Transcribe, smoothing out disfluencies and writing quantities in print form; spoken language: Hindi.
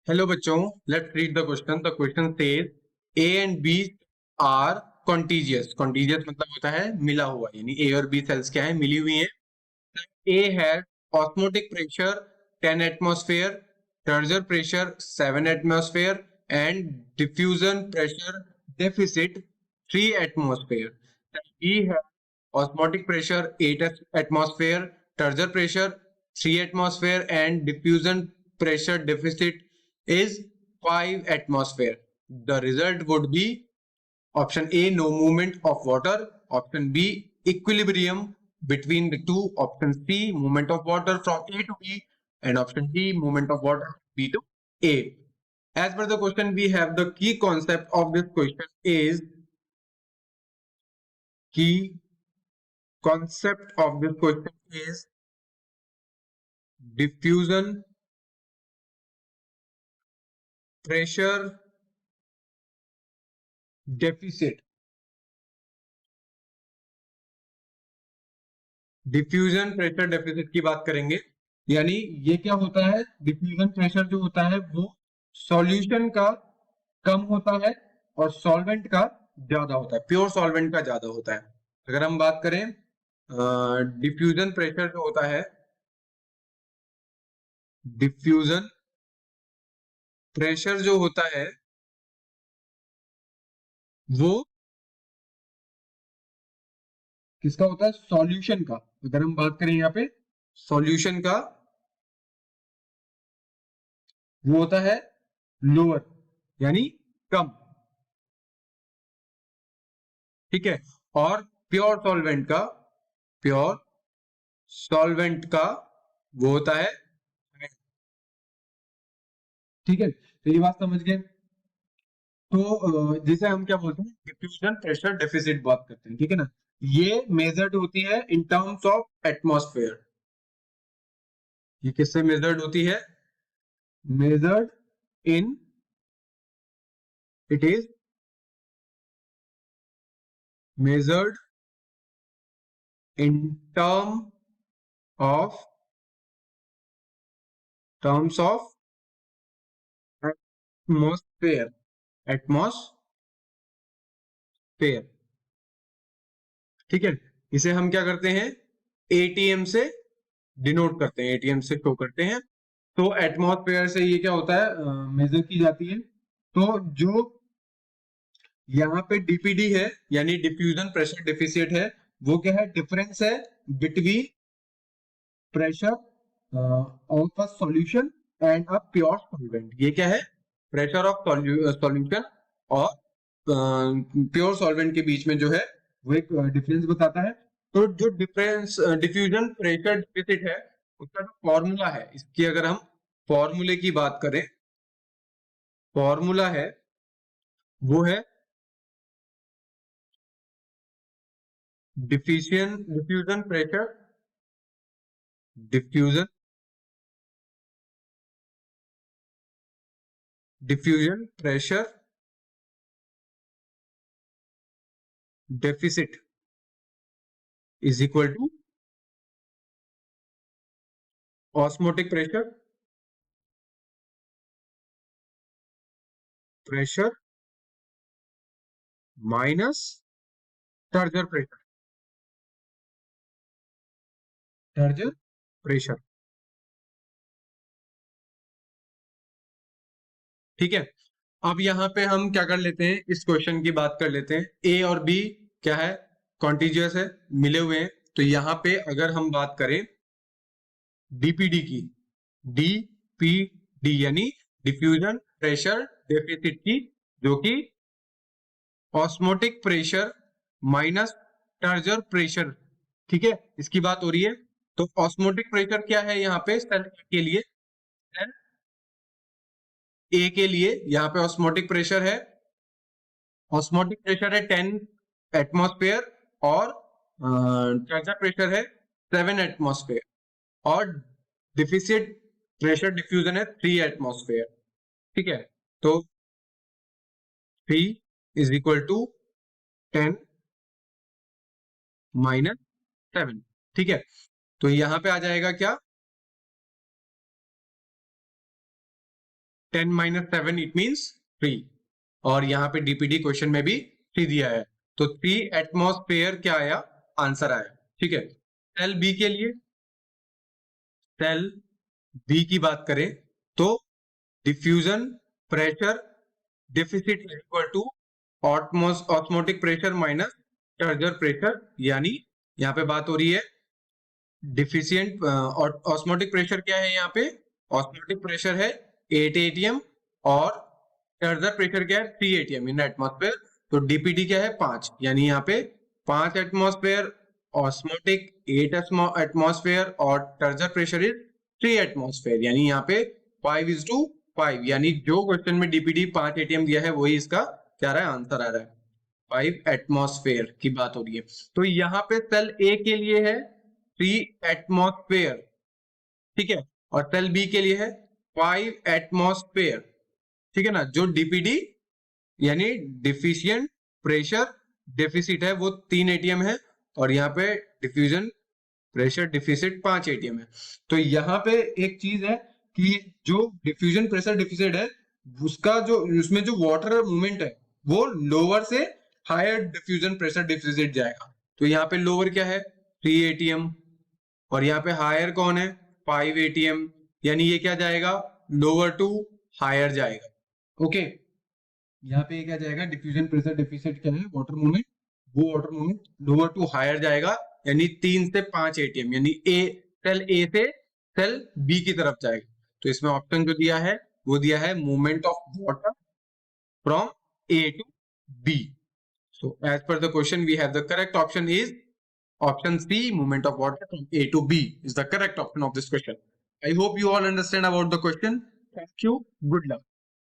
हेलो बच्चों, let's read the question. The question says A and B are contiguous. Contiguous मतलब होता है मिला हुआ, यानी ए और बी सेल्स क्या है, मिली हुई है। A has osmotic pressure 10 atmosphere, turgor pressure 7 atmosphere and diffusion pressure deficit 3 atmosphere. B has osmotic pressure 8 atmosphere, turgor pressure 3 atmosphere and diffusion pressure deficit is 5 atmosphere. The result would be option A, no movement of water, option B, equilibrium between the two, option C, movement of water from A to B, and option D, movement of water from B to A. As per the question, we have the key concept of this question is diffusion pressure deficit. Diffusion pressure deficit की बात करेंगे, यानी ये क्या होता है, डिफ्यूजन प्रेशर जो होता है वो सॉल्यूशन का कम होता है और सॉल्वेंट का ज्यादा होता है, प्योर सॉल्वेंट का ज्यादा होता है। अगर हम बात करें डिफ्यूजन प्रेशर जो होता है, डिफ्यूजन प्रेशर जो होता है वो किसका होता है, सॉल्यूशन का। अगर हम बात करें यहाँ पे सॉल्यूशन का, वो होता है लोअर, यानी कम, ठीक है। और प्योर सॉल्वेंट का वो होता है, ठीक है। तो ये बात समझ गए। तो जिसे हम क्या बोलते हैं, डिफ्यूजन प्रेशर डेफिसिट बात करते हैं, ठीक है ना। ये मेजर्ड होती है इन टर्म्स ऑफ एटमॉस्फेयर। ये किससे मेजर्ड होती है, measured in, it is measured in of terms of atmosphere, atmosphere, ठीक है। इसे हम क्या करते हैं, एटीएम से डिनोट करते हैं, एटीएम से शो करते हैं। तो एटमॉस्फेयर से ये क्या होता है, मेजर की जाती है। तो जो यहाँ पे डीपीडी है, यानी डिफ्यूजन प्रेशर डेफिसिट है, वो क्या है, डिफरेंस है between pressure of a solution and a pure solvent. ये क्या है, प्रेशर ऑफ सॉल्यूशन और प्योर सॉल्वेंट के बीच में जो है वो एक डिफरेंस बताता है। तो जो डिफरेंस डिफ्यूजन प्रेशर डेफिसिट है, उसका जो फॉर्मूला है, इसकी अगर हम फॉर्मूले की बात करें, फॉर्मूला है वो है diffusion pressure, diffusion diffusion pressure deficit is equal to osmotic pressure minus turgor pressure, ठीक है। अब यहाँ पे हम क्या कर लेते हैं, इस क्वेश्चन की बात कर लेते हैं। ए और बी क्या है, कॉन्टिजियस है, मिले हुए हैं। तो यहाँ पे अगर हम बात करें डीपीडी की, डीपीडी यानी डिफ्यूजन प्रेशर डेफिसिट की, जो कि osmotic pressure minus turgor pressure, ठीक है, इसकी बात हो रही है। तो ऑस्मोटिक प्रेशर क्या है यहाँ पे सेल के लिए, सेल ए के लिए यहाँ पे ऑस्मोटिक प्रेशर है 10 एटमॉस्फेयर और टर्जर प्रेशर है 7 एटमॉस्फेयर और डिफिसिट प्रेशर डिफ्यूजन है 3 एटमॉस्फेयर, ठीक है। तो 3 इज इक्वल टू 10 माइनस 7, ठीक है। तो यहां पे आ जाएगा क्या, 10 माइनस 7 इट मीन्स 3, और यहाँ पे डीपीडी क्वेश्चन में भी 3 दिया है, तो 3 एटमॉस्फेयर क्या आया, आंसर आया। ठीक है, सेल बी के लिए, सेल बी की बात करें तो diffusion pressure deficit is equal to osmotic pressure minus turgor pressure, यानी यहाँ पे बात हो रही है डिफिशियंट ऑस्मोटिक प्रेशर क्या है, यहाँ पे ऑस्मोटिक प्रेशर है 8 atm और टर्जर प्रेशर क्या है 3 atm इन एटमॉस्फेयर, तो डीपीडी क्या है 5, यानी यहाँ पे 5 एटमॉस्फेयर, ऑस्मोटिक 8 एटमॉस्फेयर और टर्जर प्रेशर इज 3 एटमॉस्फेयर, यानी यहाँ पे 5:5, यानी जो क्वेश्चन में डीपीडी 5 atm दिया है वही इसका क्या रहा है, आंसर आ रहा है, 5 एटमॉस्फेयर की बात हो रही है। तो यहाँ पे सेल ए के लिए है 3 एटमॉस्फेयर, ठीक है, और सेल बी के लिए है 5 एटमॉस्फेयर, ठीक है ना। जो डीपीडी यानी डिफिशियंट प्रेशर डेफिसिट है वो 3 atm है, और यहाँ पे डिफ्यूजन प्रेशर डिफिसिट 5 atm है। तो यहाँ पे एक चीज है कि जो डिफ्यूजन प्रेशर डिफिसिट है उसका जो उसमें जो वाटर मूवमेंट है वो लोअर से हायर डिफ्यूजन प्रेशर डिफिसिट जाएगा, तो यहाँ पे लोअर क्या है 3 atm और यहाँ पे हायर कौन है 5 atm, यानी ये क्या जाएगा लोअर टू हायर जाएगा। ओके, यहाँ पे क्या जाएगा डिफ्यूजन प्रेशर डेफिसिट क्या है वाटर मूवमेंट, वो water movement lower to higher जाएगा, यानी 3 से 5 atm, यानी सेल ए से सेल बी की तरफ जाएगा। तो इसमें ऑप्शन जो दिया है वो दिया है movement of water from A to B. So as per the question we have the correct option is option C, movement of water from A to B is the correct option of this question. I hope you all understand about the question. Thank you. Good luck.